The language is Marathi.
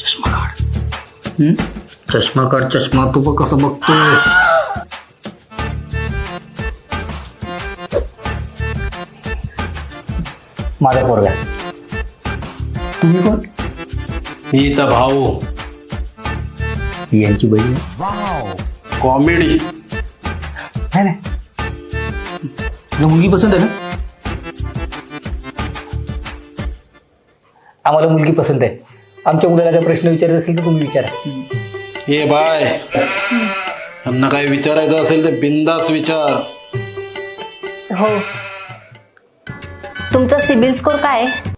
चष्मा काढ. चष्मा काढ, चष्मा. तू बघ कसं बघतोय. माझा पोरगा. तुम्ही कोण? हिचा भाऊ. यांची बहीण. कॉमेडी. नाही नाही, तुला मुलगी पसंत आहे ना? आम्हाला मुलगी पसंत आहे. आमच्या मुलाला काही प्रश्न विचारायचा असेल तर तुम्ही विचारा. ये बाय, त्यांना काही विचारायचं असेल तर बिंदास विचार. हो. तुमचा सिबिल स्कोर काय आहे?